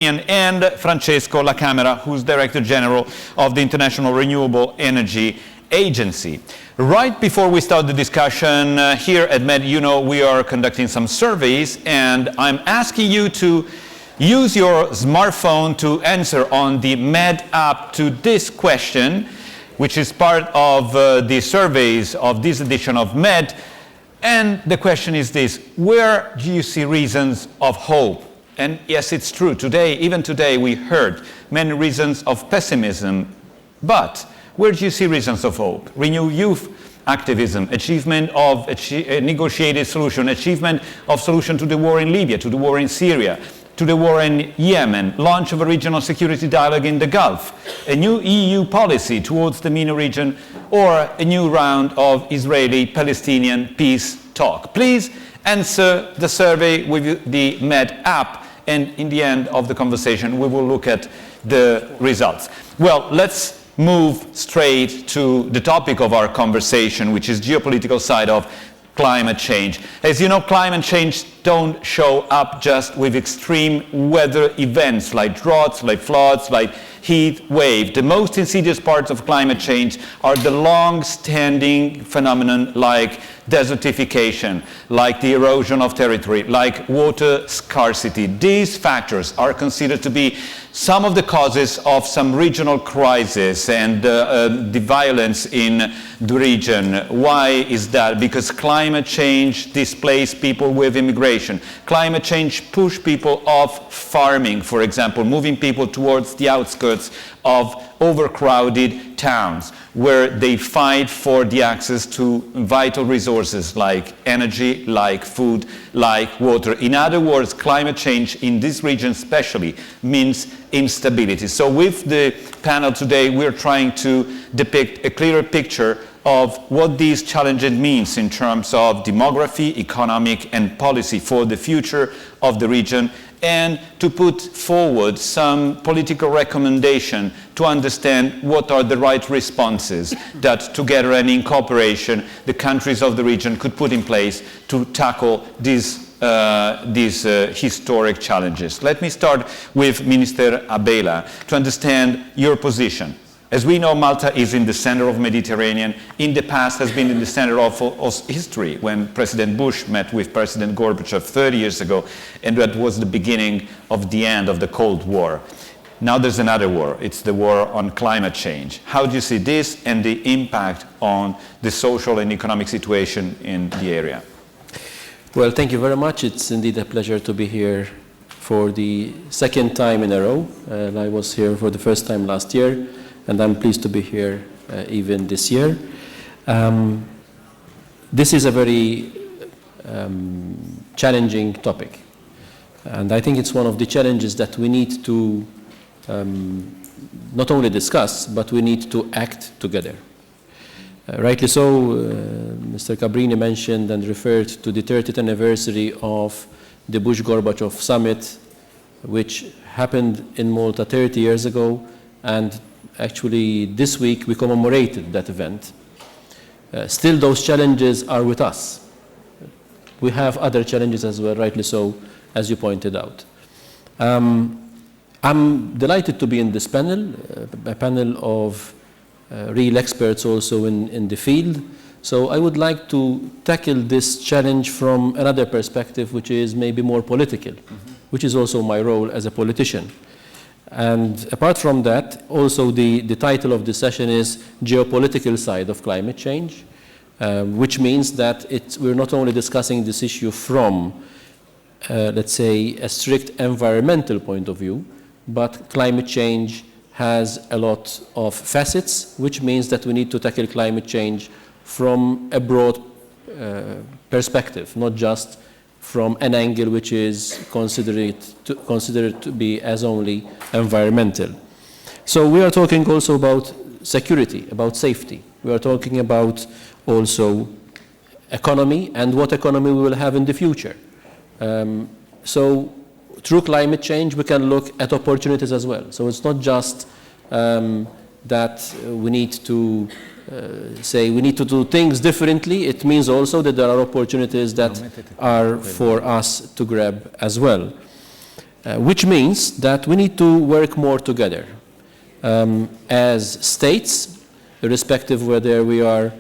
and Francesco La Camera, who's Director General of the International Renewable Energy Agency. Right before we start the discussion here at MED, you know, we are conducting some surveys, and I'm asking you to use your smartphone to answer on the MED app to this question, which is part of the surveys of this edition of MED. And the question is this: where do you see reasons of hope? And yes, it's true. Today, even today, we heard many reasons of pessimism. But where do you see reasons of hope? Renew youth activism, achievement of a negotiated solution, achievement of solution to the war in Libya, to the war in Syria, to the war in Yemen, launch of a regional security dialogue in the Gulf, a new EU policy towards the MENA region, or a new round of Israeli-Palestinian peace talk. Please answer the survey with the MED app, and in the end of the conversation, we will look at the results. Well, let's move straight to the topic of our conversation, which is geopolitical side of climate change. As you know, climate change don't show up just with extreme weather events like droughts, like floods, like heat wave. The most insidious parts of climate change are the long-standing phenomenon like desertification, like the erosion of territory, like water scarcity. These factors are considered to be some of the causes of some regional crisis and the violence in the region. Why is that? Because climate change displaces people with immigration. Climate change pushes people off farming, for example, moving people towards the outskirts of overcrowded towns where they fight for the access to vital resources like energy, like food, like water. In other words, climate change in this region especially means instability. So with the panel today, we're trying to depict a clearer picture of what these challenges means in terms of demography, economic, and policy for the future of the region, and to put forward some political recommendation to understand what are the right responses that together and in cooperation the countries of the region could put in place to tackle these historic challenges. Let me start with Minister ABELA to understand your position. As we know, Malta is in the center of Mediterranean. In the past has been in the center of history when President Bush met with President Gorbachev 30 years ago, and that was the beginning of the end of the Cold War. Now there's another war. It's the war on climate change. How do you see this and the impact on the social and economic situation in the area? Well, thank you very much. It's indeed a pleasure to be here for the second time in a row. I was here for the first time last year, and I'm pleased to be here even this year. This is a very challenging topic, and I think it's one of the challenges that we need to not only discuss, but we need to act together. Rightly so, Mr. Cabrini mentioned and referred to the 30th anniversary of the Bush-Gorbachev summit, which happened in Malta 30 years ago, and actually this week we commemorated that event. Still those challenges are with us. We have other challenges as well, rightly so, as you pointed out. I'm delighted to be in this panel, a panel of real experts also in the field. So I would like to tackle this challenge from another perspective, which is maybe more political, which is also my role as a politician. And apart from that, also the title of the session is Geopolitical Side of Climate Change, which means that we're not only discussing this issue from, let's say, a strict environmental point of view, but climate change has a lot of facets, which means that we need to tackle climate change from a broad perspective, not just from an angle which is considered to be as only environmental. So we are talking also about security, about safety. We are talking about also economy and what economy we will have in the future. So through climate change, we can look at opportunities as well. So it's not just that we need to say we need to do things differently. It means also that there are opportunities that are for us to grab as well. which means that we need to work more together. As states, irrespective whether we are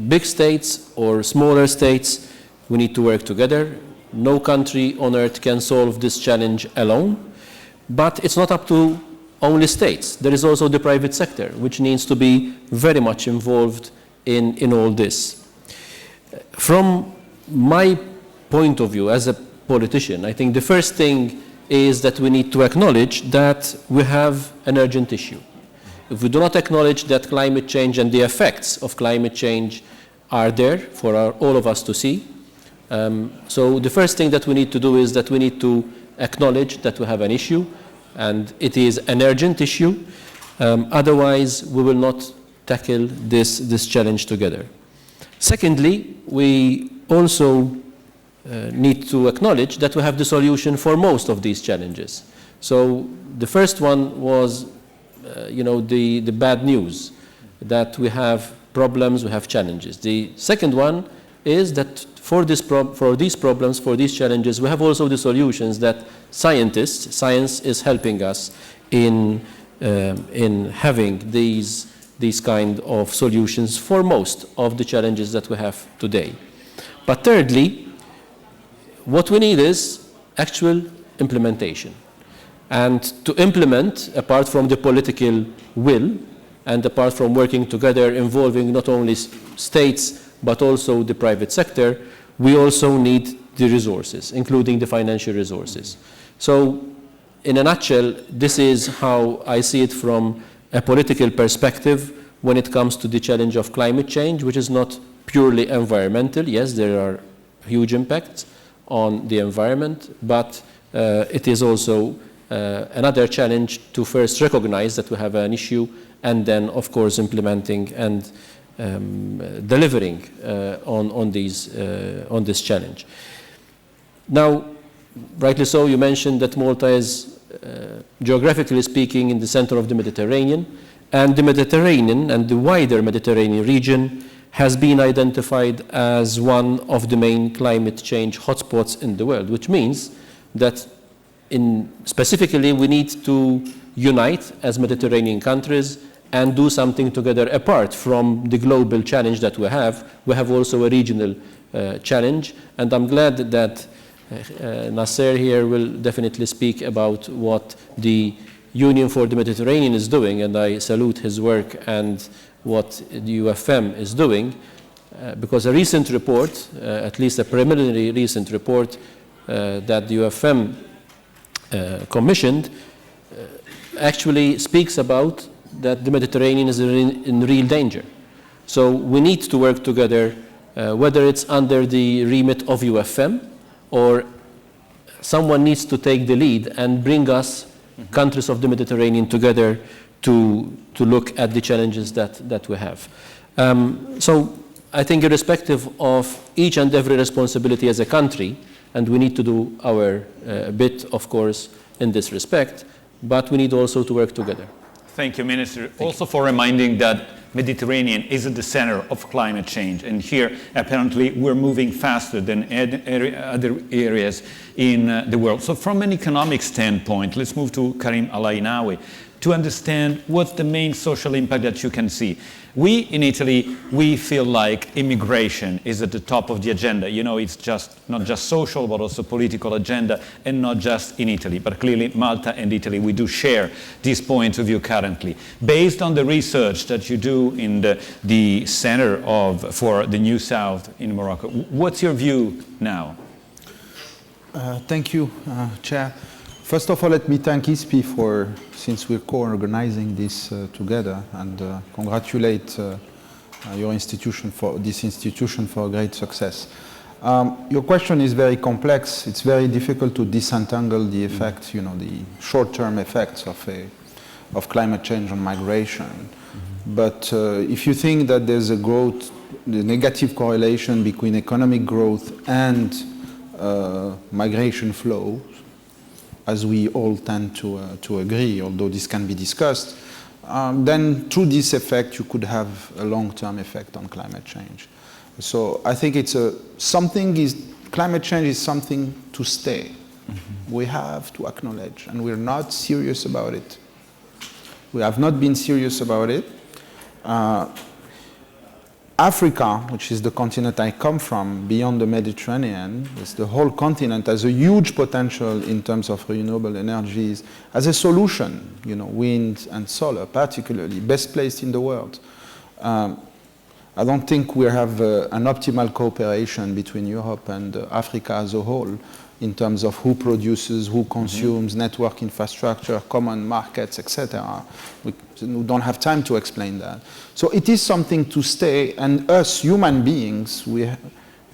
big states or smaller states, we need to work together. No country on earth can solve this challenge alone, but it's not up to only states. There is also the private sector, which needs to be very much involved in all this. From my point of view as a politician, I think the first thing is that we need to acknowledge that we have an urgent issue. If we do not acknowledge that climate change and the effects of climate change are there for all of us to see, so the first thing that we need to do is that we need to acknowledge that we have an issue, and it is an urgent issue. Otherwise, we will not tackle this challenge together. Secondly, we also need to acknowledge that we have the solution for most of these challenges. So the first one was, the bad news, that we have problems, we have challenges. The second one is that for these problems, for these challenges, we have also the solutions that science is helping us in having these kind of solutions for most of the challenges that we have today. But thirdly, what we need is actual implementation. And to implement, apart from the political will, and apart from working together involving not only states, but also the private sector, we also need the resources, including the financial resources. So, in a nutshell, this is how I see it from a political perspective when it comes to the challenge of climate change, which is not purely environmental. Yes, there are huge impacts on the environment, but it is also another challenge to first recognize that we have an issue, and then, of course, implementing and delivering on this challenge. Now, rightly so, you mentioned that Malta is, geographically speaking, in the center of the Mediterranean, and the Mediterranean and the wider Mediterranean region has been identified as one of the main climate change hotspots in the world, which means that specifically we need to unite as Mediterranean countries and do something together apart from the global challenge that we have. We have also a regional challenge, and I'm glad that Nasser here will definitely speak about what the Union for the Mediterranean is doing, and I salute his work and what the UFM is doing, because a recent report, at least a preliminary recent report that the UFM commissioned, actually speaks about that the Mediterranean is in real danger. So we need to work together, whether it's under the remit of UFM or someone needs to take the lead and bring us countries of the Mediterranean together to look at the challenges that we have. So I think irrespective of each and every responsibility as a country, and we need to do our bit, of course, in this respect, but we need also to work together. Thank you, Minister. Also for reminding that Mediterranean is at the center of climate change, and here apparently we're moving faster than other areas in the world. So from an economic standpoint, let's move to Karim AYNAOUI to understand what's the main social impact that you can see. We in Italy, we feel like immigration is at the top of the agenda. You know, it's not just social, but also political agenda, and not just in Italy. But clearly, Malta and Italy, we do share these points of view currently. Based on the research that you do in the Center for the New South in Morocco, what's your view now? Thank you, Chair. First of all, let me thank ISPI since we're co-organizing this together, and congratulate your institution for a great success. Your question is very complex. It's very difficult to disentangle the effects, the short-term effects of climate change on migration. But if you think that there's the negative correlation between economic growth and migration flows, as we all tend to agree, although this can be discussed, then through this effect you could have a long-term effect on climate change. So I think climate change is something to stay. We have to acknowledge, and we're not serious about it. We have not been serious about it. Africa, which is the continent I come from, beyond the Mediterranean, is the whole continent has a huge potential in terms of renewable energies as a solution, you know, wind and solar particularly, best placed in the world. I don't think we have an optimal cooperation between Europe and Africa as a whole in terms of who produces, who consumes, network infrastructure, common markets, etc. We don't have time to explain that. So it is something to stay, and us human beings,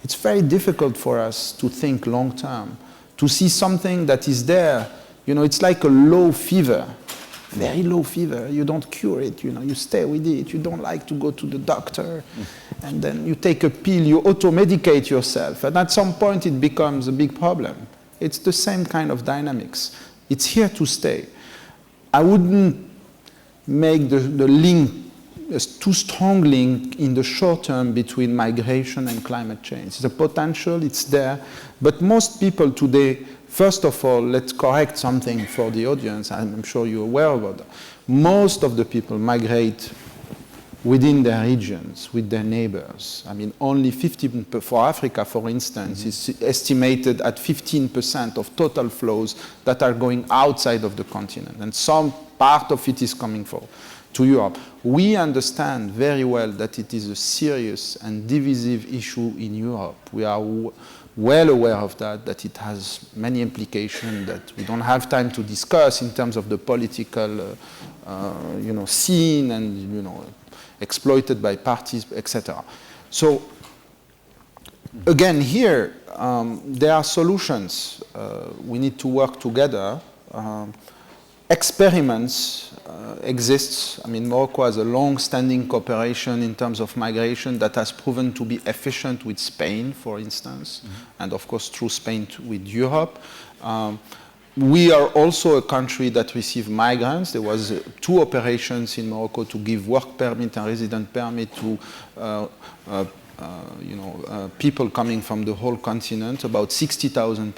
it's very difficult for us to think long term, to see something that is there. You know, it's like a low fever, very low fever. You don't cure it, you know, you stay with it. You don't like to go to the doctor, and then you take a pill, you auto-medicate yourself, and at some point it becomes a big problem. It's the same kind of dynamics. It's here to stay. I wouldn't make the link, a too strong link in the short term between migration and climate change. The potential, it's there, but most people today, first of all, let's correct something for the audience. I'm sure you're aware of that. Most of the people migrate within their regions, with their neighbors. I mean, only 15%, for Africa, for instance, is estimated at 15% of total flows that are going outside of the continent. And some part of it is coming to Europe. We understand very well that it is a serious and divisive issue in Europe. We are well aware of that it has many implications that we don't have time to discuss in terms of the political you know, scene and, you know, exploited by parties, etc. So again, here, there are solutions. We need to work together. Experiments exist. I mean, Morocco has a long-standing cooperation in terms of migration that has proven to be efficient with Spain, for instance, and of course through Spain with Europe. We are also a country that receives migrants. There was 2 operations in Morocco to give work permit and resident permit to you know, people coming from the whole continent. About 60,000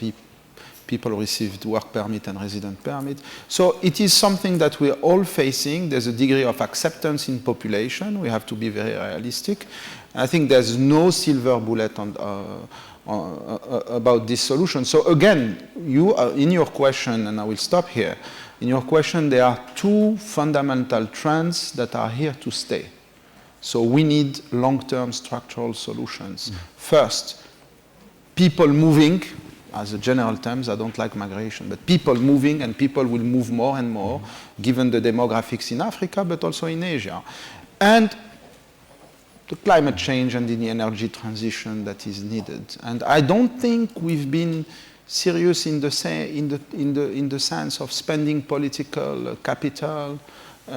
people received work permit and resident permit. So it is something that we're all facing. There's a degree of acceptance in population. We have to be very realistic. I think there's no silver bullet about this solution. So again, in your question, and I will stop here, in your question, there are 2 fundamental trends that are here to stay. So we need long-term structural solutions. First, people moving, as a general terms, I don't like migration, but people moving, and people will move more and more, given the demographics in Africa, but also in Asia. And the climate change and the energy transition that is needed. And I don't think we've been serious in the sense of spending political capital,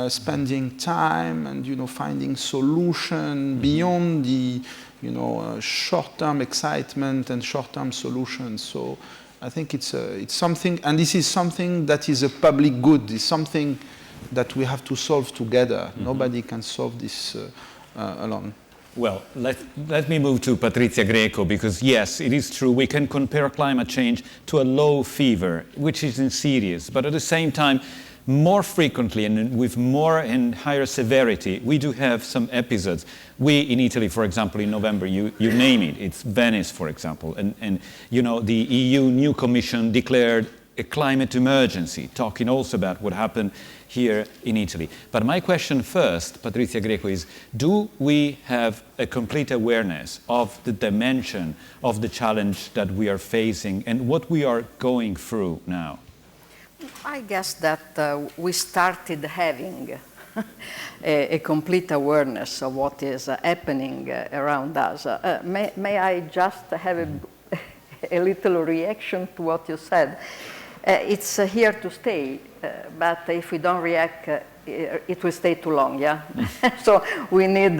spending time, and, you know, finding solution beyond the, you know, short-term excitement and short-term solutions. So I think it's something, and this is something that is a public good. It's something that we have to solve together. Nobody can solve this alone. Well, let me move to Patrizia GRIECO, because yes, it is true, we can compare climate change to a low fever, which isn't serious, but at the same time, more frequently and with more and higher severity, we do have some episodes. We in Italy, for example, in November, you name it, it's Venice, for example, and you know, the EU new Commission declared a climate emergency, talking also about what happened here in Italy. But my question first, Patrizia GRIECO, is do we have a complete awareness of the dimension of the challenge that we are facing and what we are going through now? I guess that we started having a complete awareness of what is happening around us. May I just have a little reaction to what you said? It's here to stay, but if we don't react, it will stay too long, yeah? So we need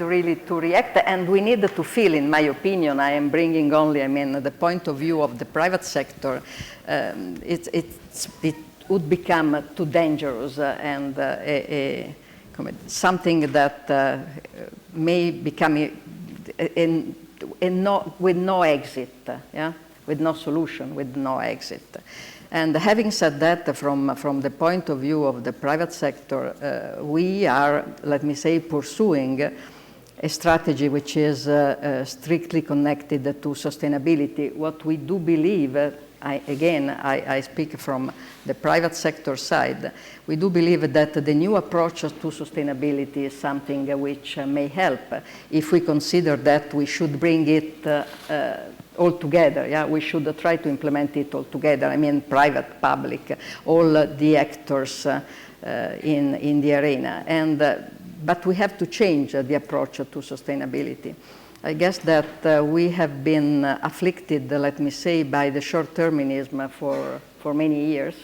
really to react, and we need to feel, in my opinion, I am bringing only, I mean, the point of view of the private sector, it would become too dangerous and something that may become with no exit, yeah? with no solution, with no exit. And having said that, from the point of view of the private sector, we are, let me say, pursuing a strategy which is strictly connected to sustainability. What we do believe, I speak from the private sector side, we do believe that the new approach to sustainability is something which may help if we consider that we should bring it all together. Yeah? We should try to implement it all together. I mean, private, public, all the actors in the arena. But we have to change the approach to sustainability. I guess that we have been afflicted, let me say, by the short-termism for many years.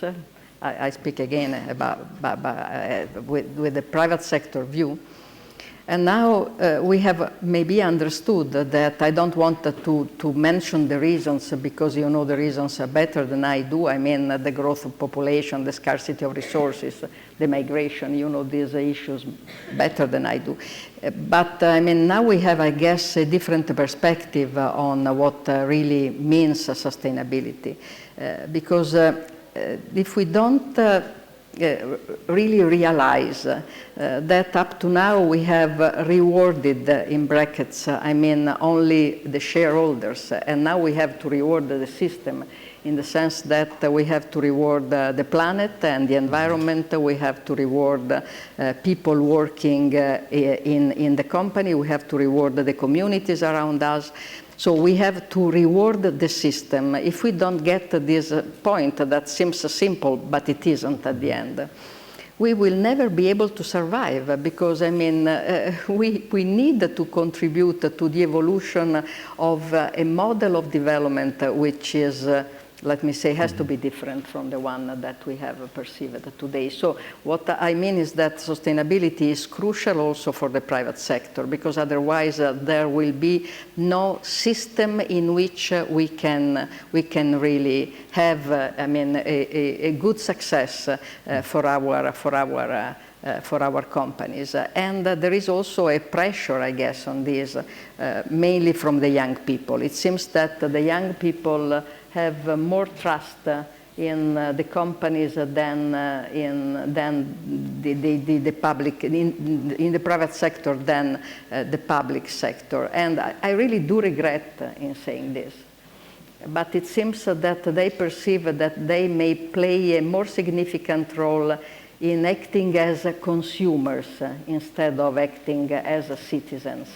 I speak again about with the private sector view. And now we have maybe understood that I don't want to mention the reasons, because you know the reasons better than I do. I mean, the growth of population, the scarcity of resources, the migration, you know these issues better than I do. But I mean, now we have, I guess, a different perspective on what really means sustainability. Because if we don't really realize that up to now we have rewarded, in brackets, I mean only the shareholders, and now we have to reward the system, in the sense that we have to reward the planet and the environment, we have to reward people working in the company, we have to reward the communities around us. So we have to reward the system. If we don't get this point that seems simple, but it isn't at the end, we will never be able to survive, because I mean, we need to contribute to the evolution of a model of development which is, let me say, has to be different from the one that we have perceived today. So what I mean is that sustainability is crucial also for the private sector, because otherwise there will be no system in which we can really have, I mean, a good success for our companies. And there is also a pressure, I guess, on this, mainly from the young people. It seems that the young people have more trust in the companies than the public, in the private sector than the public sector. And I really do regret in saying this. But it seems that they perceive that they may play a more significant role in acting as consumers instead of acting as citizens.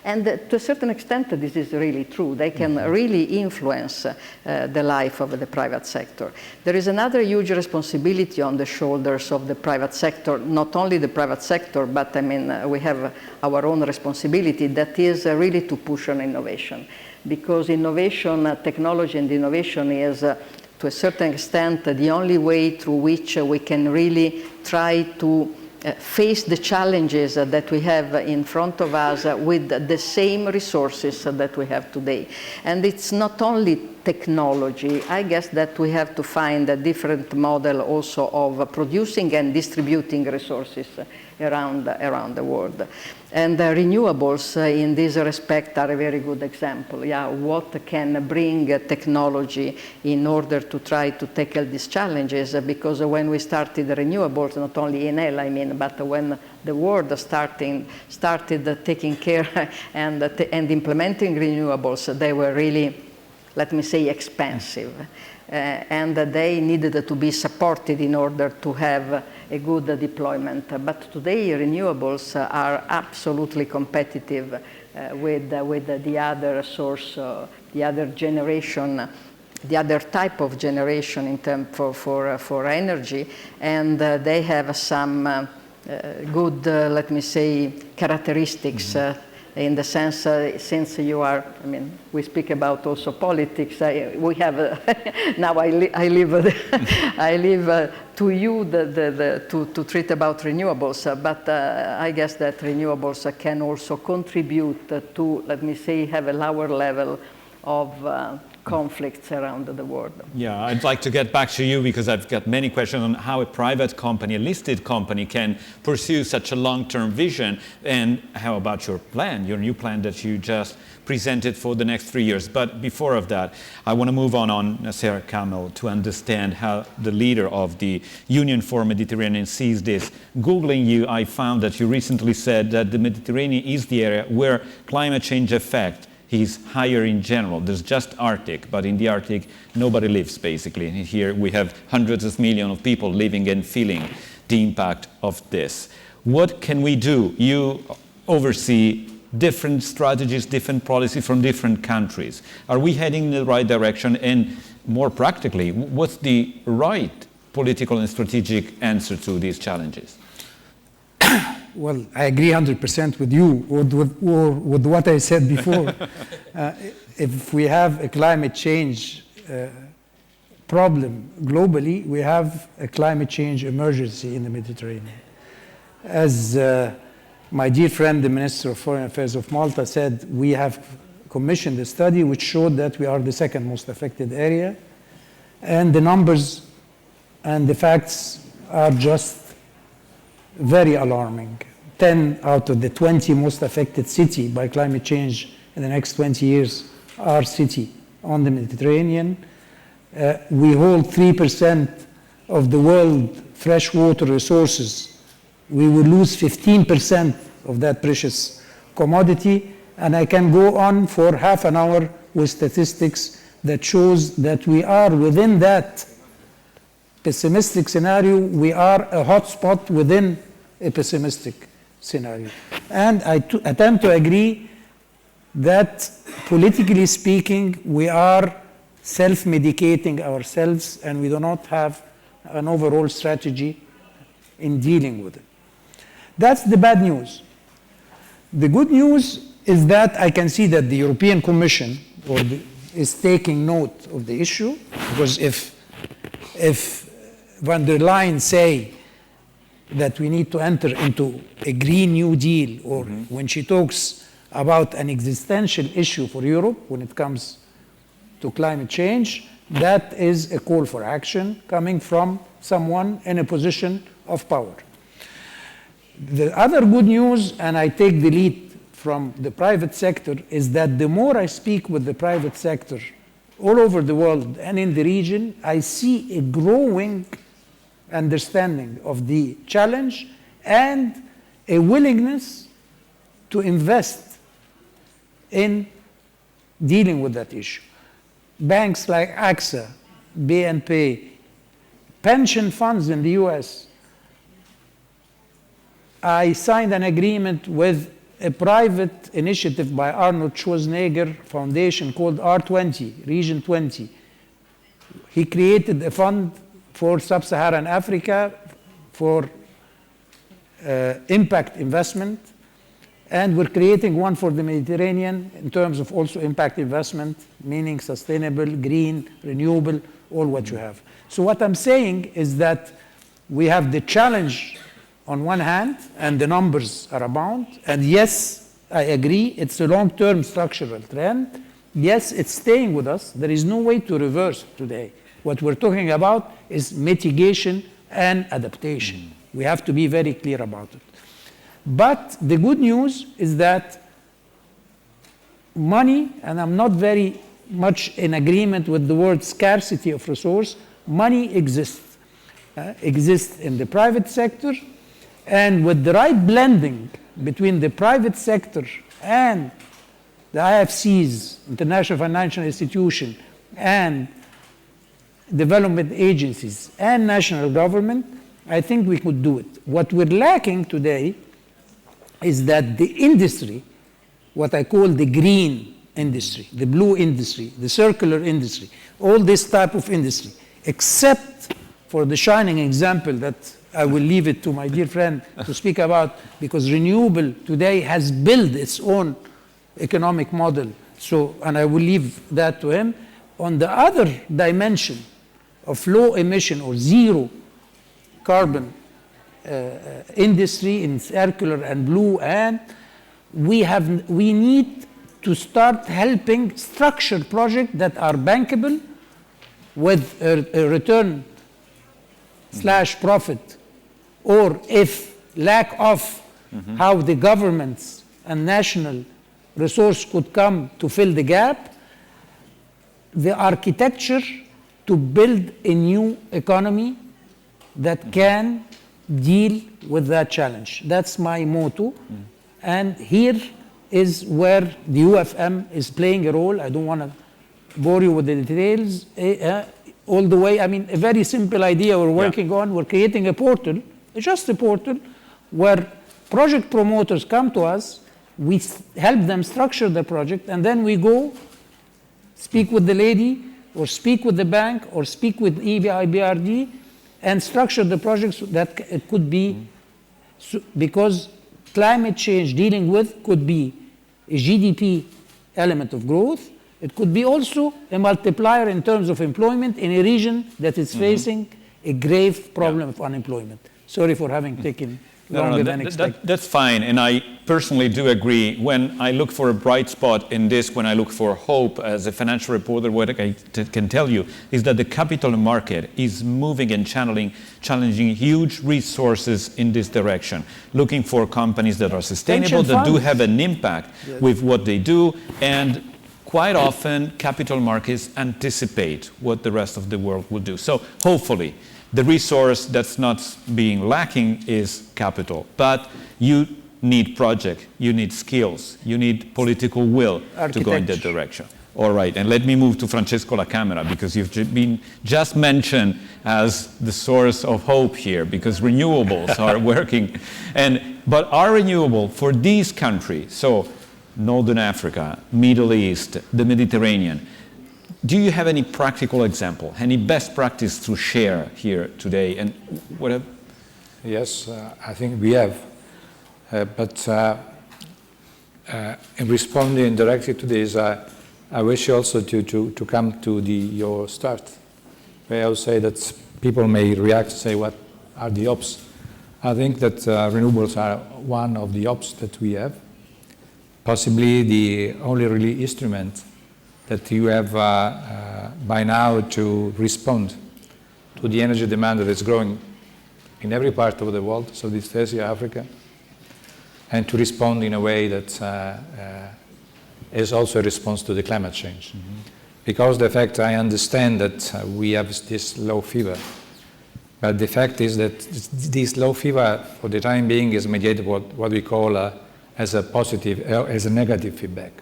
And to a certain extent, this is really true. They can really influence the life of the private sector. There is another huge responsibility on the shoulders of the private sector, not only the private sector, but I mean, we have our own responsibility, that is really to push on innovation. Because innovation, technology and innovation is, to a certain extent, the only way through which we can really try to face the challenges that we have in front of us with the same resources that we have today. And it's not only technology. I guess that we have to find a different model also of producing and distributing resources around the world. And renewables in this respect are a very good example. Yeah, what can bring technology in order to try to tackle these challenges? Because when we started renewables, not only ENEL, I mean, but when the world started taking care and implementing renewables, they were really, let me say, expensive. And they needed to be supported in order to have a good deployment. But today, renewables are absolutely competitive with the other source, the other generation, the other type of generation in terms for energy, and they have some good, let me say, characteristics. In the sense, since you are, I mean, we speak about also politics. We have now. I leave to you to treat about renewables. But I guess that renewables can also contribute to, let me say, have a lower level of conflicts around the world. Yeah, I'd like to get back to you because I've got many questions on how a private company, a listed company, can pursue such a long-term vision. And how about your plan, your new plan that you just presented for the next 3 years? But before of that, I want to move on Nasser KAMEL to understand how the leader of the Union for Mediterranean sees this. Googling you, I found that you recently said that the Mediterranean is the area where climate change effect is higher in general. There's just Arctic, but in the Arctic, nobody lives, basically. And here we have hundreds of millions of people living and feeling the impact of this. What can we do? You oversee different strategies, different policies from different countries. Are we heading in the right direction? And more practically, what's the right political and strategic answer to these challenges? Well, I agree 100% with you, with what I said before. If we have a climate change problem globally, we have a climate change emergency in the Mediterranean. As my dear friend, the Minister of Foreign Affairs of Malta said, we have commissioned a study which showed that we are the second most affected area. And the numbers and the facts are just very alarming. 10 out of the 20 most affected cities by climate change in the next 20 years are cities on the Mediterranean. We hold 3% of the world freshwater resources. We will lose 15% of that precious commodity. And I can go on for half an hour with statistics that shows that we are within that pessimistic scenario. We are a hotspot within a pessimistic scenario. And I attempt to agree that politically speaking, we are self-medicating ourselves and we do not have an overall strategy in dealing with it. That's the bad news. The good news is that I can see that the European Commission is taking note of the issue, because if von der Leyen say that we need to enter into a Green New Deal, or when she talks about an existential issue for Europe when it comes to climate change, that is a call for action coming from someone in a position of power. The other good news, and I take the lead from the private sector, is that the more I speak with the private sector all over the world and in the region, I see a growing understanding of the challenge and a willingness to invest in dealing with that issue. Banks like AXA, BNP, pension funds in the US. I signed an agreement with a private initiative by Arnold Schwarzenegger Foundation called R20, Region 20. He created a fund for sub-Saharan Africa for impact investment, and we're creating one for the Mediterranean in terms of also impact investment, meaning sustainable, green, renewable, all what you have. So what I'm saying is that we have the challenge on one hand, and the numbers are abound, and yes, I agree, it's a long-term structural trend. Yes, it's staying with us. There is no way to reverse today. What we're talking about is mitigation and adaptation. We have to be very clear about it. But the good news is that money, and I'm not very much in agreement with the word scarcity of resource, money exists. Exists in the private sector, and with the right blending between the private sector and the IFCs, International Financial Institution, and development agencies and national government, I think we could do it. What we're lacking today is that the industry, what I call the green industry, the blue industry, the circular industry, all this type of industry, except for the shining example that I will leave it to my dear friend to speak about, because renewable today has built its own economic model. So, and I will leave that to him. On the other dimension of low emission or zero carbon industry in circular and blue, and we need to start helping structured projects that are bankable with a return slash profit, or if lack of how the governments and national resource could come to fill the gap, the architecture to build a new economy that can deal with that challenge. That's my motto. And here is where the UFM is playing a role. I don't want to bore you with the details. All the way, I mean, a very simple idea we're working on. We're creating a portal, just a portal, where project promoters come to us, we help them structure the project, and then we go speak with the lady, or speak with the bank, or speak with EBRD, and structure the projects that it could be, because climate change dealing with could be a GDP element of growth. It could be also a multiplier in terms of employment in a region that is facing a grave problem of unemployment. Sorry for having taken longer than expected. That's fine, and I personally do agree. When I look for a bright spot in this, when I look for hope as a financial reporter, what I can tell you is that the capital market is moving and challenging huge resources in this direction, looking for companies that are sustainable, that do have an impact with what they do, and quite often capital markets anticipate what the rest of the world will do. So hopefully, the resource that's not being lacking is capital, but you need project, you need skills, you need political will to go in that direction. All right, and let me move to Francesco La Camera, because you've been just mentioned as the source of hope here, because renewables are working. But are renewable for these countries, so Northern Africa, Middle East, the Mediterranean, do you have any practical example, any best practice to share here today? And what? Yes, I think we have. But in responding directly to this, I wish also to come to your start, where I would say that people may react and say, what are the ops? I think that renewables are one of the ops that we have, possibly the only really instrument that you have by now to respond to the energy demand that is growing in every part of the world, Southeast Asia, Africa, and to respond in a way that is also a response to the climate change. Because the fact, I understand that we have this low fever, but the fact is that this low fever, for the time being, is mediated what we call as a positive, as a negative feedback.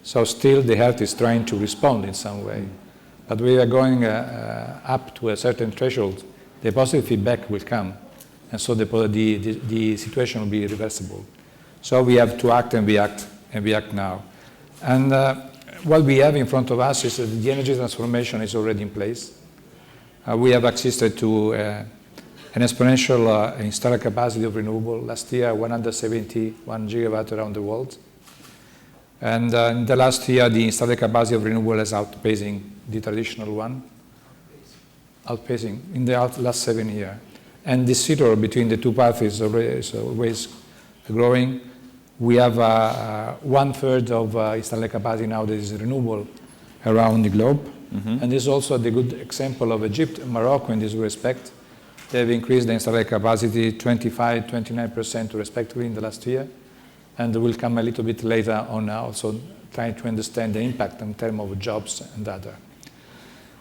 So still the health is trying to respond in some way. But we are going up to a certain threshold, the positive feedback will come. And so the situation will be reversible. So we have to act, and we act now. And what we have in front of us is that the energy transformation is already in place. We have assisted to an exponential installed capacity of renewable. Last year, 171 gigawatt around the world. And in the last year, the installed capacity of renewable is outpacing the traditional one. Outpacing in the last 7 years. And this figure between the two paths is always growing. We have 1/3 of installed capacity now that is renewable around the globe. And this is also the good example of Egypt and Morocco in this respect. They have increased the installed capacity 25%, 29% respectively in the last year. And we'll come a little bit later on also trying to understand the impact in terms of jobs and other.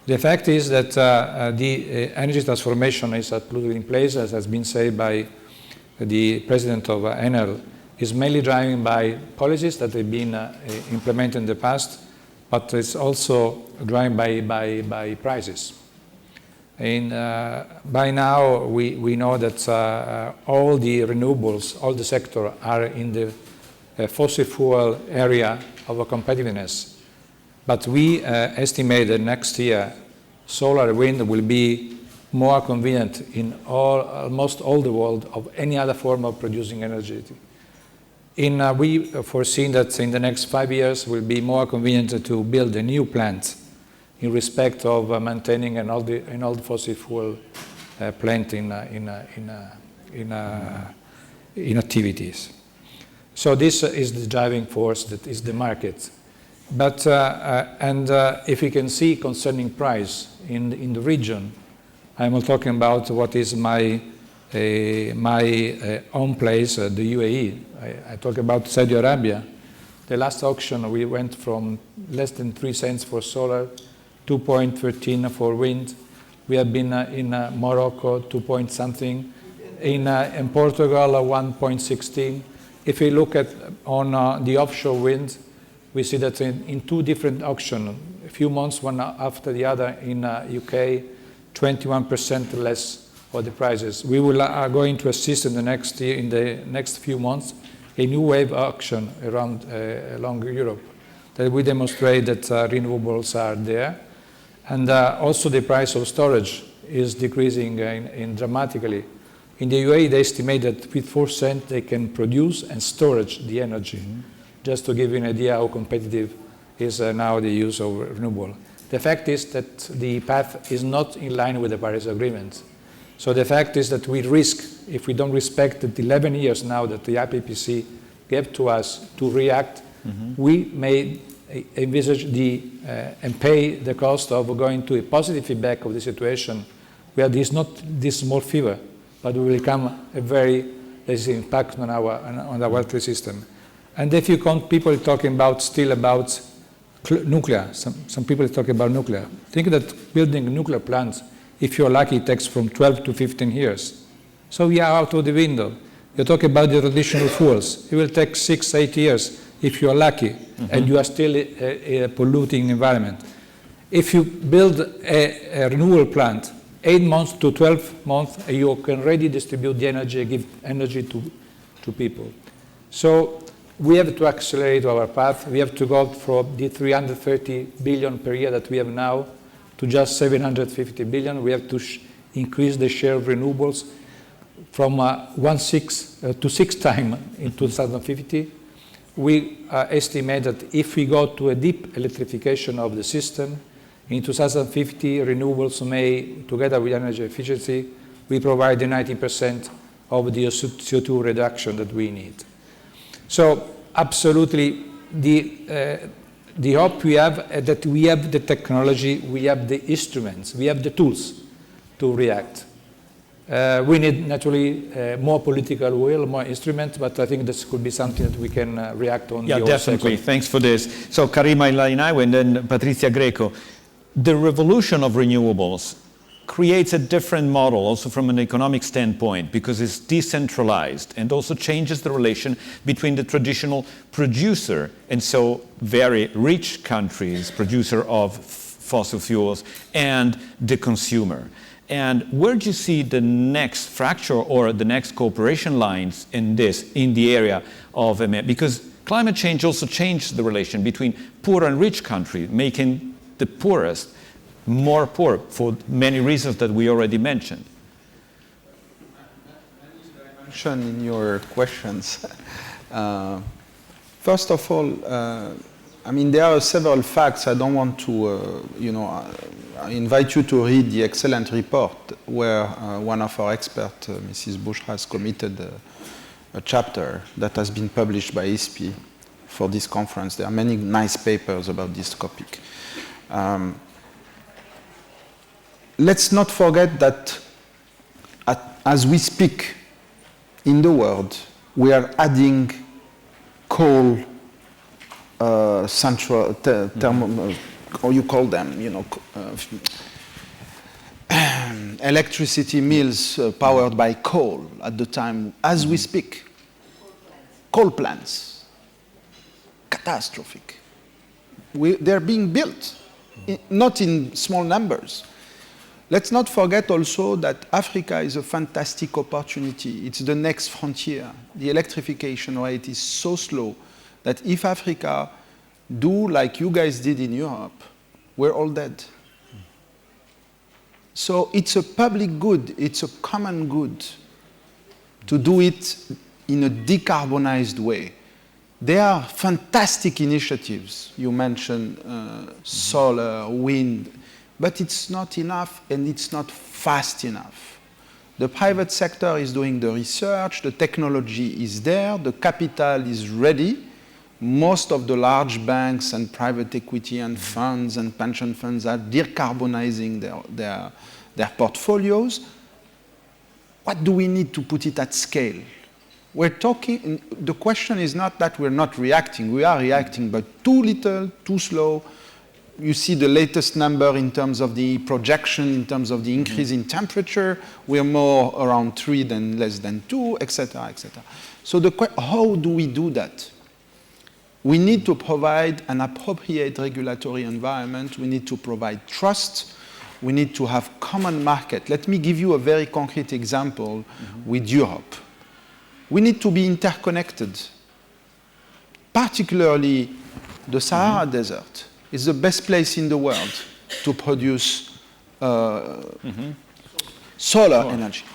The fact is that the energy transformation is absolutely in place, as has been said by the president of ENEL, is mainly driven by policies that have been implemented in the past, but it's also driven by prices. And by now, we know that all the renewables, all the sector are in the fossil fuel area of competitiveness. But we estimate that next year, solar and wind will be more convenient in almost all the world of any other form of producing energy. We foresee that in the next 5 years will be more convenient to build a new plant in respect of maintaining an old fossil fuel plant in activities. So this is the driving force that is the market. But if we can see concerning price in the region, I'm talking about what is my home place, the UAE. I talk about Saudi Arabia. The last auction, we went from less than 3 cents for solar, 2.13 for wind. We have been in Morocco, 2 point something. In Portugal, 1.16. If we look at on the offshore wind, we see that in 2 different auctions, a few months, one after the other, in UK, 21% less of the prices. We are going to assist in the next year, in the next few months, a new wave auction around along Europe that will demonstrate that renewables are there, and also the price of storage is decreasing dramatically. In the UAE, they estimate that with 4 cents they can produce and storage the energy. Just to give you an idea how competitive is now the use of renewable. The fact is that the path is not in line with the Paris Agreement. So the fact is that we risk, if we don't respect the 11 years now that the IPPC gave to us to react, we may envisage and pay the cost of going to a positive feedback of the situation where there is not this small fever, but will become a very impact on our electricity system. And if you count people talking still about nuclear, some people are talking about nuclear. Think that building a nuclear plant, if you're lucky, it takes from 12 to 15 years. So we are out of the window. You talk about the traditional fuels. It will take 6, 8 years if you're lucky, and you are still a polluting environment. If you build a renewable plant, 8 months to 12 months, you can already distribute the energy, give energy to people. So we have to accelerate our path. We have to go from the 330 billion per year that we have now to just 750 billion. We have to increase the share of renewables from 1.6 to 6 times in 2050. We estimate that if we go to a deep electrification of the system, in 2050, renewables may, together with energy efficiency, we provide the 90% of the CO2 reduction that we need. So absolutely, the hope we have that we have the technology, we have the instruments, we have the tools to react. We need naturally more political will, more instruments, but I think this could be something that we can react on. Yeah, definitely. Thanks for this. So Karim, AYNAOUI, and then Patrizia, GRIECO. The revolution of renewables creates a different model also from an economic standpoint because it's decentralized and also changes the relation between the traditional producer and so very rich countries, producer of fossil fuels, and the consumer. And where do you see the next fracture or the next cooperation lines in the area of ENEL? Because climate change also changed the relation between poor and rich countries, making the poorest more poor for many reasons that we already mentioned. I mentioned in your questions. First of all, I mean, there are several facts. I don't want to, I invite you to read the excellent report where one of our experts, Mrs. Bush, has committed a chapter that has been published by ISPI for this conference. There are many nice papers about this topic. Let's not forget that as we speak in the world, we are adding coal central, or you call them, electricity mills powered by coal at the time as we speak. Coal plants. Catastrophic. They're being built, not in small numbers. Let's not forget also that Africa is a fantastic opportunity. It's the next frontier. The electrification rate is so slow that if Africa do like you guys did in Europe, we're all dead. So it's a public good, it's a common good to do it in a decarbonized way. There are fantastic initiatives. You mentioned solar, wind, but it's not enough and it's not fast enough. The private sector is doing the research, the technology is there, the capital is ready, most of the large banks and private equity and funds and pension funds are decarbonizing their portfolios. What do we need to put it at scale? We're talking, the question is not that we're not reacting. We are reacting, but too little, too slow. You see the latest number in terms of the projection, in terms of the increase in temperature. We're more around 3 than less than 2, etc., etc. So how do we do that? We need to provide an appropriate regulatory environment. We need to provide trust. We need to have common market. Let me give you a very concrete example with Europe. We need to be interconnected. Particularly the Sahara Desert is the best place in the world to produce solar energy.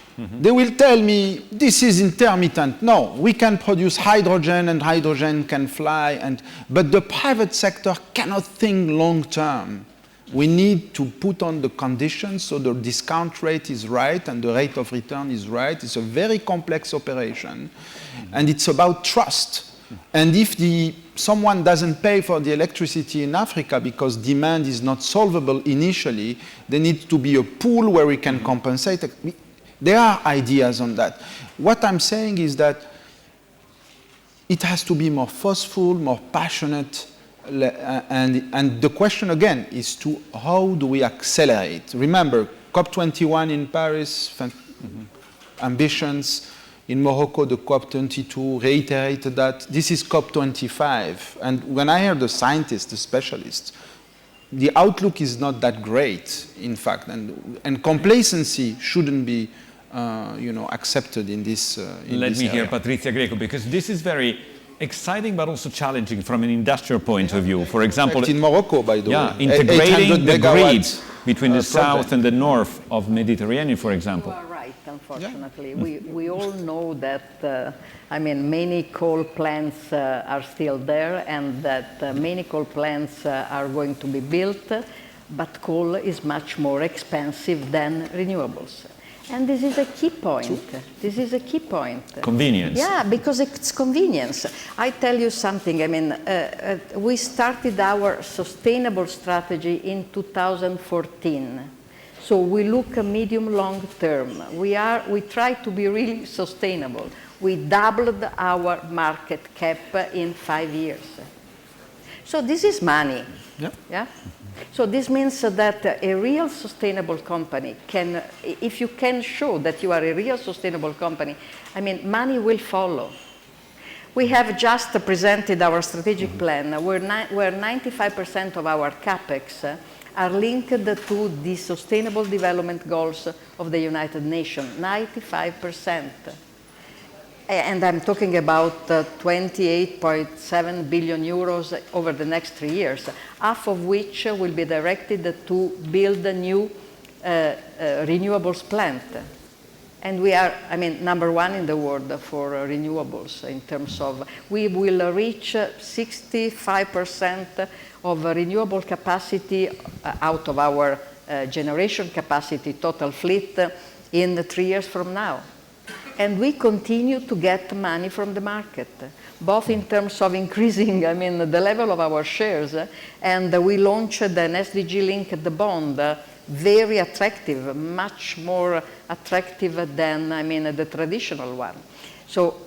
They will tell me, this is intermittent. No, we can produce hydrogen and hydrogen can fly, but the private sector cannot think long term. We need to put on the conditions so the discount rate is right and the rate of return is right. It's a very complex operation, and it's about trust. And if someone doesn't pay for the electricity in Africa because demand is not solvable initially, there needs to be a pool where we can compensate. There are ideas on that. What I'm saying is that it has to be more forceful, more passionate, and the question again is how do we accelerate? Remember, COP21 in Paris, ambitions. In Morocco, the COP22 reiterated that. This is COP25. And when I hear the scientists, the specialists, the outlook is not that great, in fact. And complacency shouldn't be accepted in this Let me hear Patrizia GRIECO, because this is very exciting but also challenging from an industrial point of view. For example, in Morocco, by the way, integrating the grid between the south and the north of Mediterranean, for example. You are right, unfortunately. We all know that, many coal plants are still there and that many coal plants are going to be built, but coal is much more expensive than renewables. And this is a key point. This is a key point. Convenience. Yeah, because it's convenience. I tell you something. We started our sustainable strategy in 2014. So we look medium long term. We try to be really sustainable. We doubled our market cap in 5 years. So this is money. Yep. Yeah. So this means that a real sustainable company can, if you can show that you are a real sustainable company, money will follow. We have just presented our strategic plan where 95% of our capex are linked to the Sustainable Development Goals of the United Nations, 95%. And I'm talking about 28.7 billion euros over the next 3 years, half of which will be directed to build a new renewables plant. And we are, number one in the world for renewables in terms of, we will reach 65% of renewable capacity out of our generation capacity, total fleet, in 3 years from now. And we continue to get money from the market, both in terms of increasing, the level of our shares, and we launched an SDG-linked bond, very attractive, much more attractive than, the traditional one. So,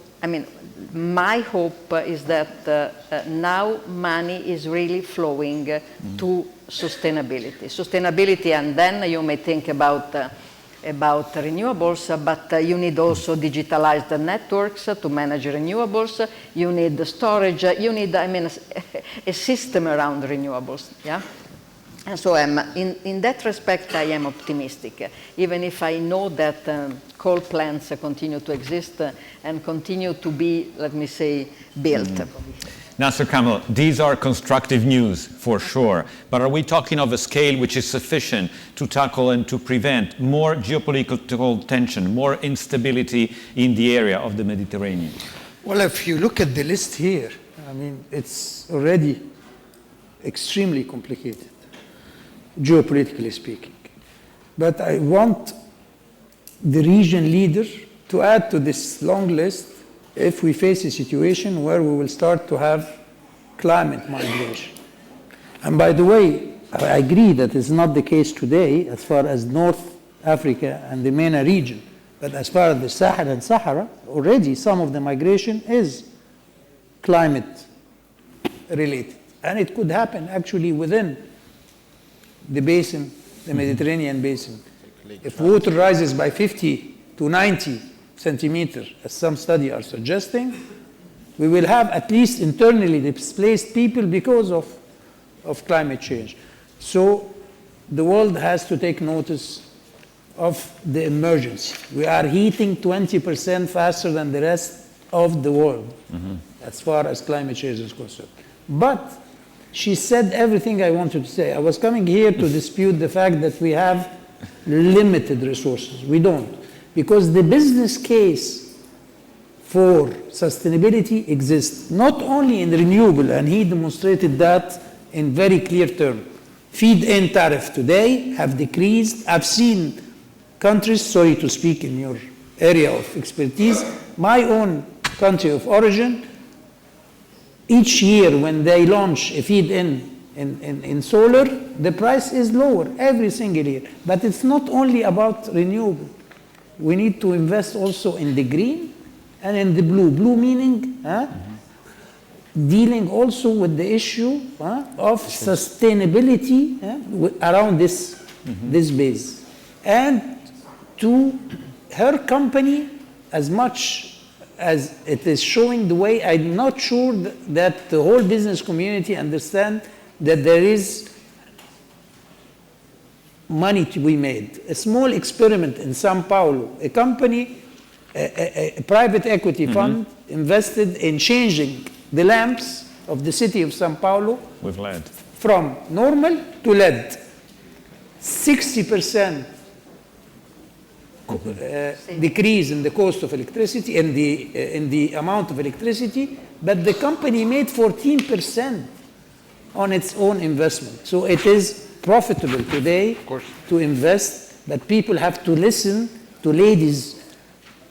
my hope is that now money is really flowing to sustainability. Sustainability, and then you may think about renewables, but you need also digitalized networks to manage renewables. You need storage. You need, a system around renewables. Yeah. And so in that respect, I am optimistic, even if I know that coal plants continue to exist and continue to be, let me say, built. Nasser, KAMEL, these are constructive news for sure, but are we talking of a scale which is sufficient to tackle and to prevent more geopolitical tension, more instability in the area of the Mediterranean? Well, if you look at the list here, it's already extremely complicated, geopolitically speaking. But I want the region leader to add to this long list if we face a situation where we will start to have climate migration. And by the way, I agree that it's not the case today as far as North Africa and the MENA region, but as far as the Sahel and Sahara, already some of the migration is climate related. And it could happen actually within the basin, the Mediterranean basin. If water rises by 50 to 90 centimeters, as some studies are suggesting, we will have at least internally displaced people because of climate change. So the world has to take notice of the emergency. We are heating 20% faster than the rest of the world as far as climate change is concerned. But she said everything I wanted to say. I was coming here to dispute the fact that we have limited resources. We don't. Because the business case for sustainability exists, not only in renewable, and he demonstrated that in very clear terms. Feed-in tariff today have decreased. I've seen countries, sorry to speak in your area of expertise, my own country of origin, each year when they launch a feed-in solar, the price is lower every single year. But it's not only about renewable. We need to invest also in the green and in the blue. Blue meaning dealing also with the issue of sustainability around this base. And to her company, as much as it is showing the way, I'm not sure that the whole business community understand that there is money to be made. A small experiment in Sao Paulo, a company, a private equity fund invested in changing the lamps of the city of Sao Paulo with LED from normal to LED. 60% decrease in the cost of electricity and in the amount of electricity, but the company made 14% on its own investment. So it is profitable today to invest, but people have to listen to ladies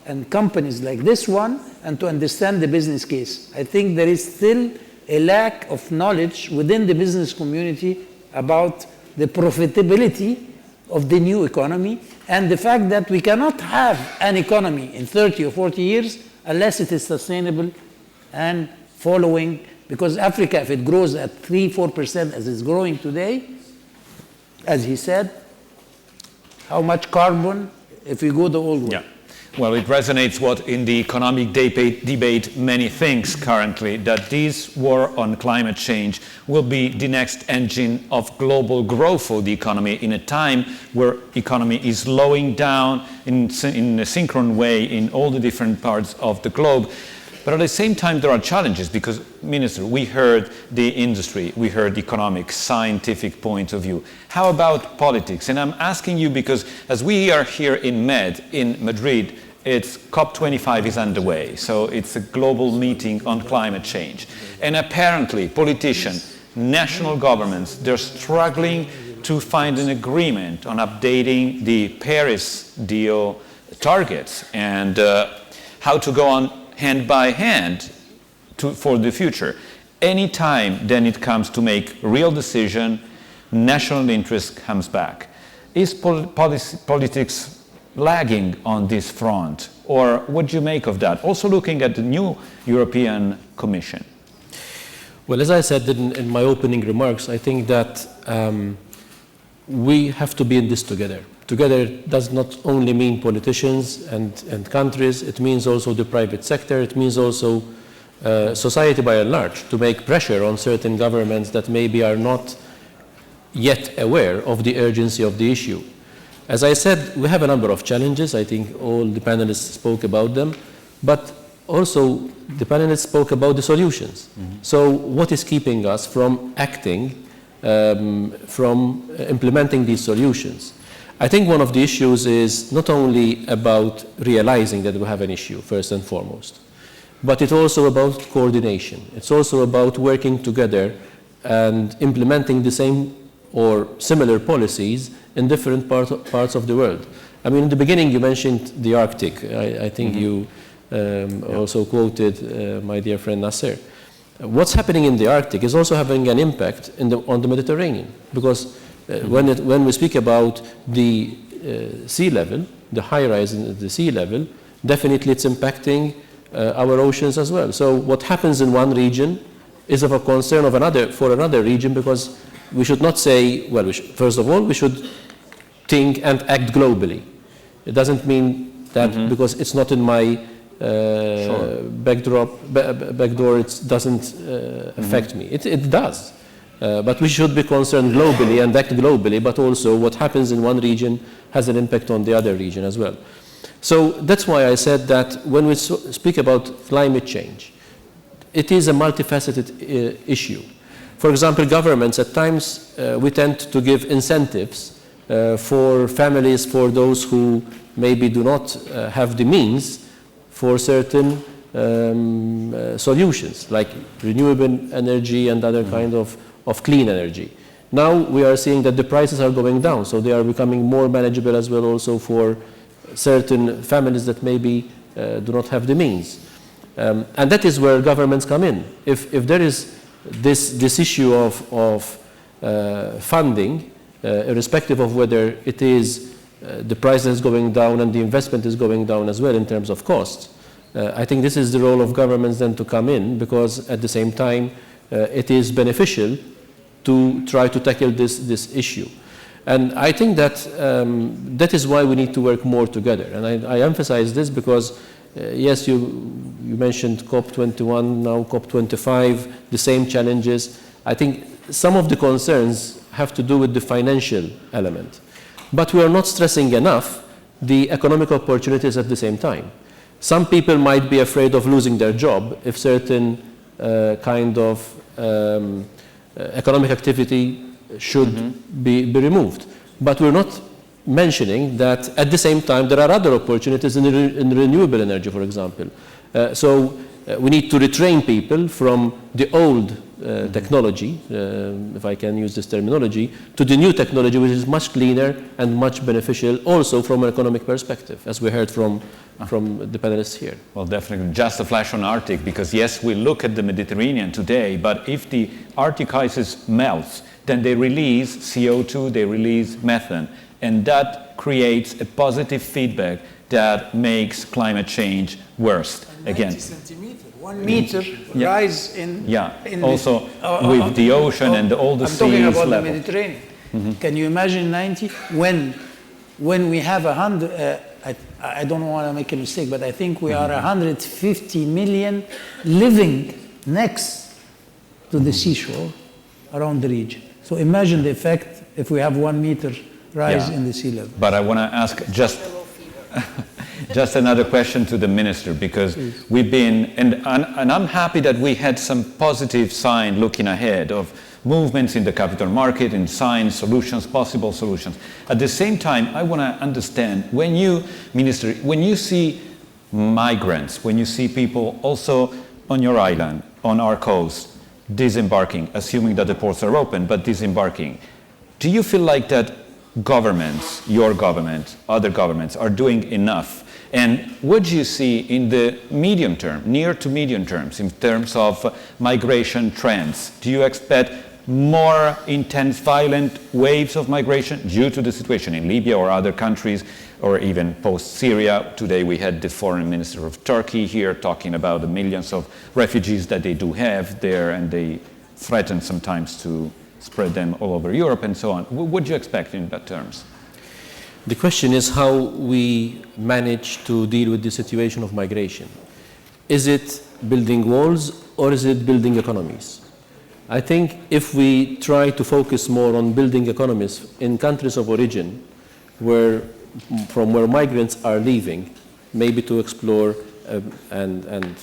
and companies like this one and to understand the business case. I think there is still a lack of knowledge within the business community about the profitability of the new economy and the fact that we cannot have an economy in 30 or 40 years unless it is sustainable and following, because Africa, if it grows at 3-4% as it's growing today, as he said, how much carbon if we go the old way? Yeah. Well, it resonates what in the economic debate many think currently, that this war on climate change will be the next engine of global growth for the economy in a time where economy is slowing down in a synchronous way in all the different parts of the globe. But at the same time, there are challenges because, Minister, we heard the industry, we heard the economic, scientific point of view. How about politics? And I'm asking you because as we are here in Madrid, it's COP25 is underway. So it's a global meeting on climate change. And apparently, politicians, national governments, they're struggling to find an agreement on updating the Paris deal targets and how to go on hand by hand for the future. Anytime then it comes to make real decision, national interest comes back. Is politics lagging on this front, or what do you make of that? Also looking at the new European Commission. Well, as I said in my opening remarks, I think that we have to be in this together. Together does not only mean politicians and countries, it means also the private sector, it means also society by and large, to make pressure on certain governments that maybe are not yet aware of the urgency of the issue. As I said, we have a number of challenges. I think all the panelists spoke about them, but also the panelists spoke about the solutions. So what is keeping us from acting, from implementing these solutions? I think one of the issues is not only about realizing that we have an issue, first and foremost, but it's also about coordination. It's also about working together and implementing the same or similar policies in different parts of the world. I mean, in the beginning you mentioned the Arctic. I think you also quoted my dear friend Nasser. What's happening in the Arctic is also having an impact on the Mediterranean, because when we speak about the sea level, the high rise in the sea level, definitely it's impacting our oceans as well. So what happens in one region is of a concern for another region, because we should not say, well, first of all, we should think and act globally. It doesn't mean that because it's not in my backdoor, it doesn't affect me. It does. But we should be concerned globally and act globally, but also what happens in one region has an impact on the other region as well. So that's why I said that when we speak about climate change, it is a multifaceted issue. For example, governments, at times, we tend to give incentives for families, for those who maybe do not have the means for certain solutions, like renewable energy and other kind of clean energy. Now we are seeing that the prices are going down, so they are becoming more manageable as well, also for certain families that maybe do not have the means. And that is where governments come in. If there is this issue of funding, irrespective of whether it is the price is going down and the investment is going down as well in terms of cost, I think this is the role of governments then to come in, because at the same time it is beneficial to try to tackle this issue. And I think that that is why we need to work more together. And I emphasize this because yes, you mentioned COP21, now COP25, the same challenges. I think some of the concerns have to do with the financial element. But we are not stressing enough the economic opportunities at the same time. Some people might be afraid of losing their job if certain kind of economic activity should be removed. But we're not mentioning that at the same time there are other opportunities in renewable energy, for example. So we need to retrain people from the old technology, if I can use this terminology, to the new technology, which is much cleaner and much beneficial also from an economic perspective, as we heard from the panelists here. Well, definitely. Just a flash on Arctic, because yes, we look at the Mediterranean today, but if the Arctic ice melts, then they release CO2, they release methane, and that creates a positive feedback that makes climate change worse. Again, 90 centimeters, 1 meter rise in... also with the ocean and all the seas I'm talking about level. the Mediterranean. Can you imagine 90? When we have 100, I don't want to make a mistake, but I think we are 150 million living next to the seashore around the region. So imagine the effect if we have 1 meter rise in the sea level. But I want to ask just another question to the minister, because we've been, and I'm happy that we had some positive sign looking ahead of movements in the capital market, in signs, solutions, possible solutions. At the same time, I want to understand, when you, Minister, when you see migrants, when you see people also on your island, on our coast, disembarking, assuming that the ports are open, but disembarking, do you feel like that governments, your government, other governments, are doing enough? And what do you see in the medium term, near to medium terms, in terms of migration trends? Do you expect more intense, violent waves of migration due to the situation in Libya or other countries, or even post-Syria? Today we had the foreign minister of Turkey here talking about the millions of refugees that they do have there, and they threaten sometimes to spread them all over Europe and so on. What do you expect in that terms? The question is how we manage to deal with the situation of migration. Is it building walls or is it building economies? I think if we try to focus more on building economies in countries of origin, from where migrants are leaving, maybe to explore and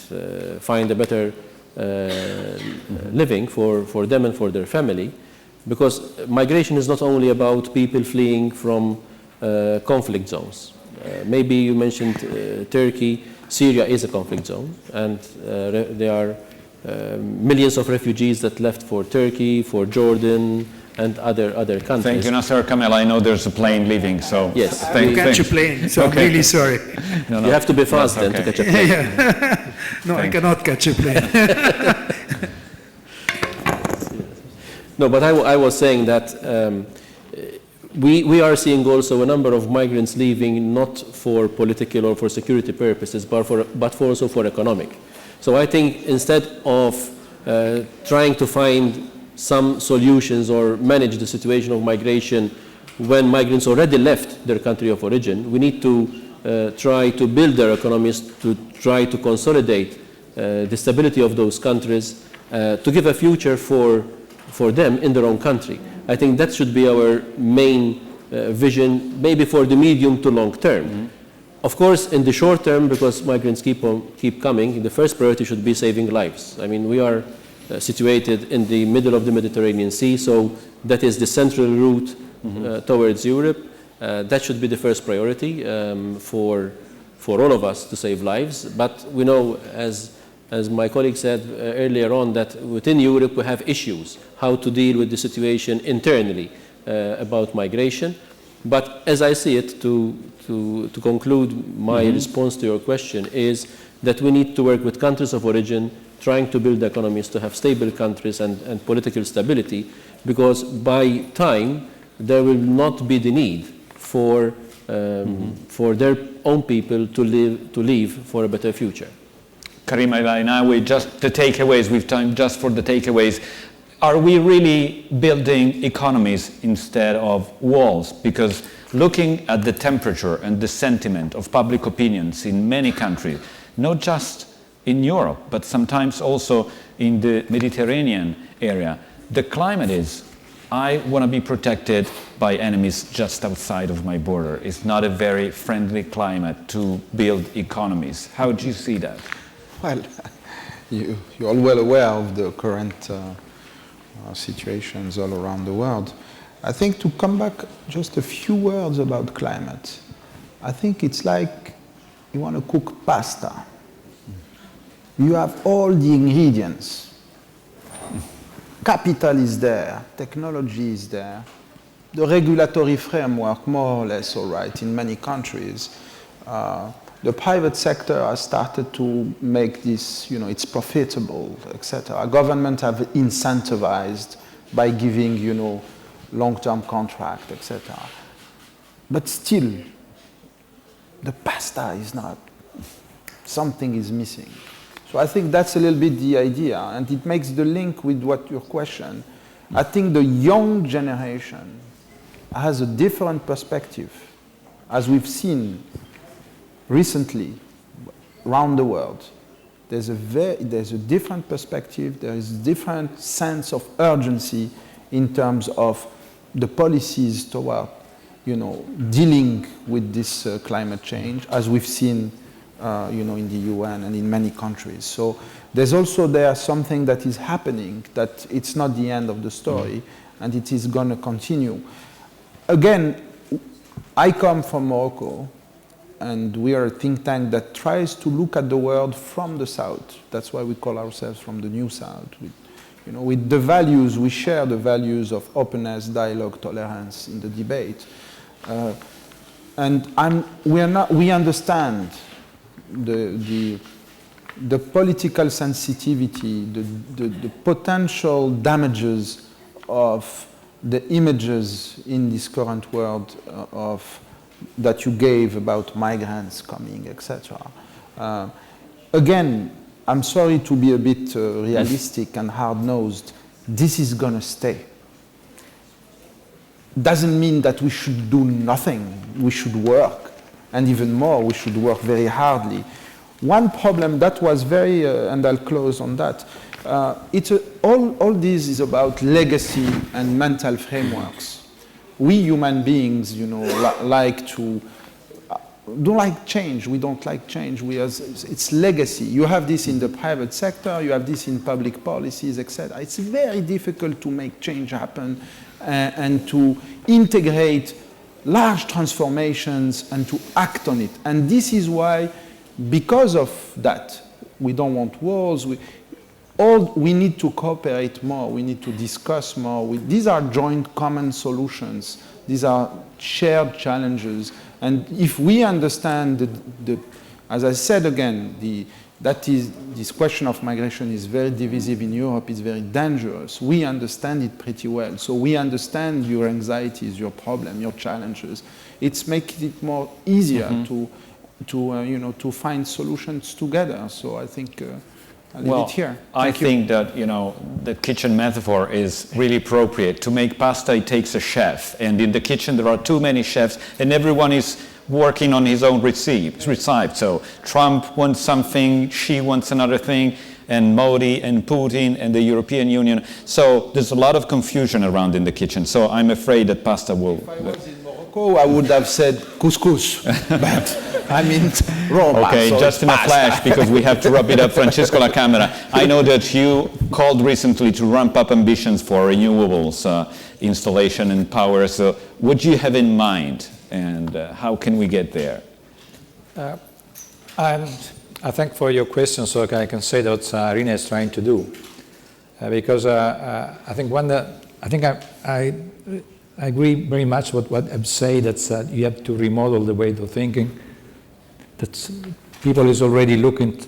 find a better living for them and for their family, because migration is not only about people fleeing from conflict zones. Maybe you mentioned Turkey. Syria is a conflict zone, and there are millions of refugees that left for Turkey, for Jordan, and other countries. Thank you, Nasser. KAMEL, I know there's a plane leaving, so... Yes. I will catch a plane, so I'm really sorry. No. You have to be fast then to catch a plane. No, I cannot catch a plane. No, but I was saying that we are seeing also a number of migrants leaving not for political or for security purposes, but also for economic. So I think instead of trying to find some solutions or manage the situation of migration when migrants already left their country of origin, we need to try to build their economies, to try to consolidate the stability of those countries, to give a future for them in their own country. I think that should be our main vision, maybe for the medium to long term. Mm-hmm. Of course, in the short term, because migrants keep coming, the first priority should be saving lives. I mean, we are situated in the middle of the Mediterranean Sea, so that is the central route towards Europe. That should be the first priority for all of us to save lives. But we know, as my colleague said earlier on, that within Europe we have issues, how to deal with the situation internally about migration. But as I see it, to conclude my response to your question, is that we need to work with countries of origin, trying to build economies to have stable countries and political stability, because by time there will not be the need for their own people to live for a better future. Karim, AYNAOUI, just the takeaways, we've time just for the takeaways. Are we really building economies instead of walls? Because looking at the temperature and the sentiment of public opinions in many countries, not just in Europe, but sometimes also in the Mediterranean area, the climate is, I want to be protected by enemies just outside of my border. It's not a very friendly climate to build economies. How do you see that? Well, you're all well aware of the current situations all around the world. I think to come back just a few words about climate, I think it's like you want to cook pasta. You have all the ingredients. Capital is there, technology is there, the regulatory framework more or less all right in many countries. The private sector has started to make this, it's profitable, etc. Governments have incentivized by giving, long-term contract, etc. But still, the pasta is not, something is missing. So I think that's a little bit the idea, and it makes the link with what your question. I think the young generation has a different perspective, as we've seen recently around the world. There's a different perspective, there is a different sense of urgency in terms of the policies toward, dealing with this climate change, as we've seen, in the UN and in many countries. So there's also something that is happening, that it's not the end of the story, and it is going to continue. Again, I come from Morocco, and we are a think tank that tries to look at the world from the south. That's why we call ourselves from the New South. With the values, we share the values of openness, dialogue, tolerance in the debate. And we understand the political sensitivity, the potential damages of the images in this current world that you gave about migrants coming, etc. Again, I'm sorry to be a bit realistic and hard-nosed. This is going to stay. Doesn't mean that we should do nothing. We should work. And even more, we should work very hardly. One problem that was very, and I'll close on that, all this is about legacy and mental frameworks. We human beings, don't like change. We don't like change. It's legacy. You have this in the private sector. You have this in public policies, etc. It's very difficult to make change happen and to integrate large transformations and to act on it. And this is why, because of that, we don't want wars. We need to cooperate more. We need to discuss more. These are joint common solutions. These are shared challenges. And if we understand as I said again, this question of migration is very divisive in Europe, it's very dangerous. We understand it pretty well. So we understand your anxieties, your problem, your challenges. It's making it more easier to find solutions together. So I think I'll leave it here. I think that, the kitchen metaphor is really appropriate. To make pasta, it takes a chef. And in the kitchen, there are too many chefs, and everyone is working on his own recipe. So Trump wants something, she wants another thing, and Modi and Putin and the European Union. So there's a lot of confusion around in the kitchen. So I'm afraid that pasta will... If I was in Morocco, I would have said couscous, but I mean Roma. Okay, so just in a flash, because we have to wrap it up. Francesco La Camera, I know that you called recently to ramp up ambitions for renewables installation and power. So what do you have in mind? And how can we get there? I thank for your question, so I can say what IRENA is trying to do, because I think I agree very much with what I've said, that you have to remodel the way of thinking. That people is already looking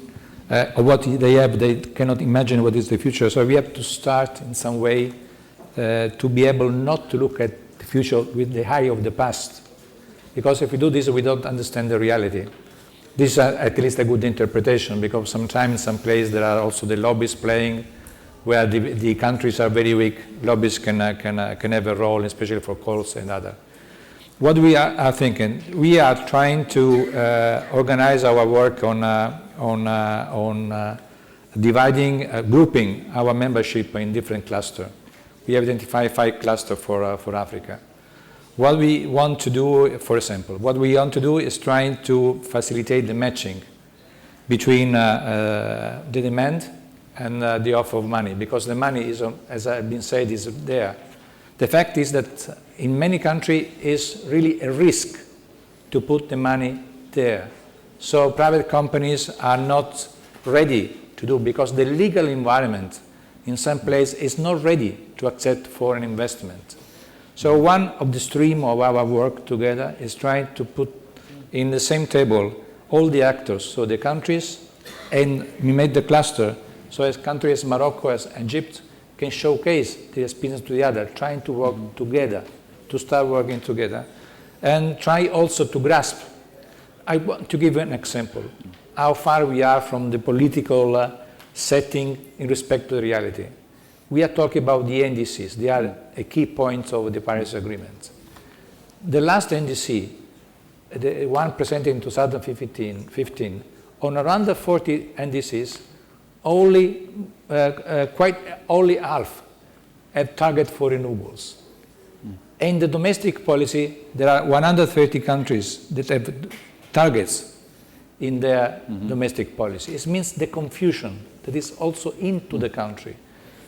at what they have, they cannot imagine what is the future. So we have to start in some way to be able not to look at the future with the eye of the past. Because if we do this, we don't understand the reality. This is at least a good interpretation, because sometimes in some places there are also the lobbies playing, where the countries are very weak. Lobbies can have a role, especially for coals and other. What we are thinking, we are trying to organize our work on dividing, grouping our membership in different clusters. We have identified 5 clusters for Africa. What we want to do, for example, what we want to do is trying to facilitate the matching between the demand and the offer of money, because the money is, as I've been said, is there. The fact is that in many countries it's really a risk to put the money there. So private companies are not ready to do, because the legal environment in some places is not ready to accept foreign investment. So one of the stream of our work together is trying to put in the same table all the actors, so the countries, and we made the cluster, so as countries, Morocco, as Egypt, can showcase the experience to the other, trying to work together, to start working together, and try also to grasp. I want to give an example, how far we are from the political setting in respect to the reality. We are talking about the NDCs. They are a key point of the Paris Agreement. The last NDC, the one presented in 2015, on around 40 NDCs, only half have target for renewables. In the domestic policy, there are 130 countries that have targets in their domestic policy. It means the confusion that is also into the country.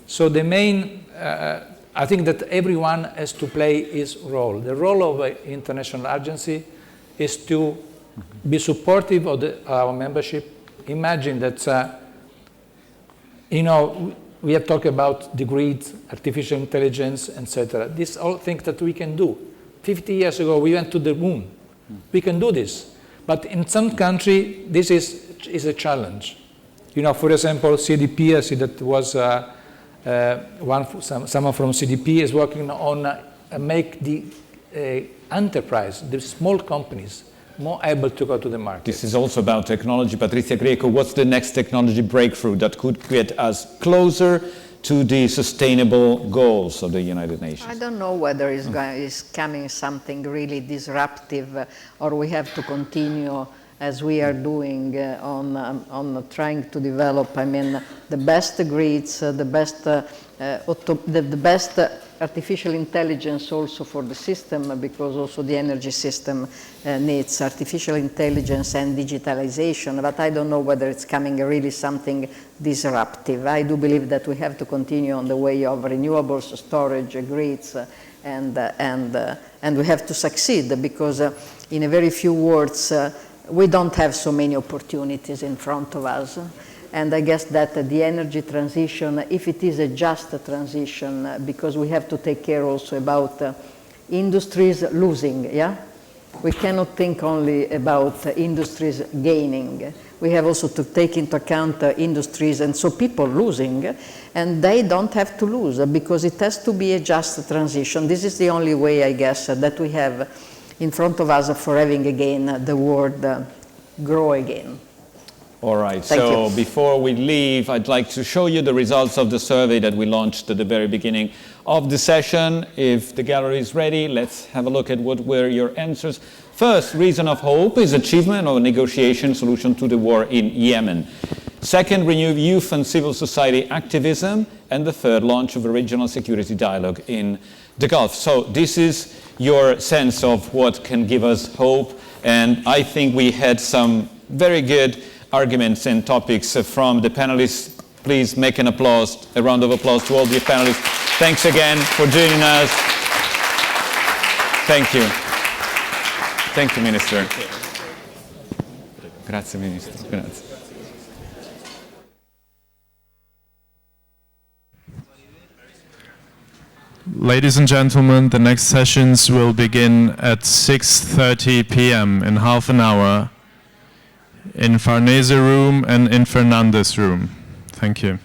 So the main, I think that everyone has to play his role. The role of an international agency is to be supportive of our membership. Imagine that, we have talked about the grid, artificial intelligence, etc. These all things that we can do. 50 years ago, we went to the moon. We can do this. But in some country, this is a challenge. For example, CDP, I see that was someone from CDP is working on make the enterprise, the small companies, more able to go to the market. This is also about technology. Patrizia, GRIECO, what's the next technology breakthrough that could get us closer to the sustainable goals of the United Nations? I don't know whether it's coming something really disruptive, or we have to continue as we are doing on trying to develop, the best grids, the best artificial intelligence also for the system, because also the energy system needs artificial intelligence and digitalization, but I don't know whether it's coming really something disruptive. I do believe that we have to continue on the way of renewables, storage, grids, and we have to succeed, because in a very few words, we don't have so many opportunities in front of us. And I guess that the energy transition, if it is a just transition, because we have to take care also about industries losing, We cannot think only about industries gaining. We have also to take into account industries and so people losing, and they don't have to lose because it has to be a just transition. This is the only way, I guess, that we have in front of us for having again the world grow again. All right, Thank so you. before we leave, I'd like to show you the results of the survey that we launched at the very beginning of the session. If the gallery is ready, let's have a look at what were your answers. First, reason of hope is achievement of a negotiation solution to the war in Yemen. Second, renewed youth and civil society activism. And the third, launch of a regional security dialogue in the Gulf. So this is your sense of what can give us hope. And I think we had some very good arguments and topics from the panelists. Please make an applause, a round of applause to all the panelists. Thanks again for joining us. Thank you. Thank you, Minister. Grazie, Ministro. Grazie. Ladies and gentlemen, the next sessions will begin at 6:30 p.m. in half an hour in Farnese room and in Fernandez room. Thank you.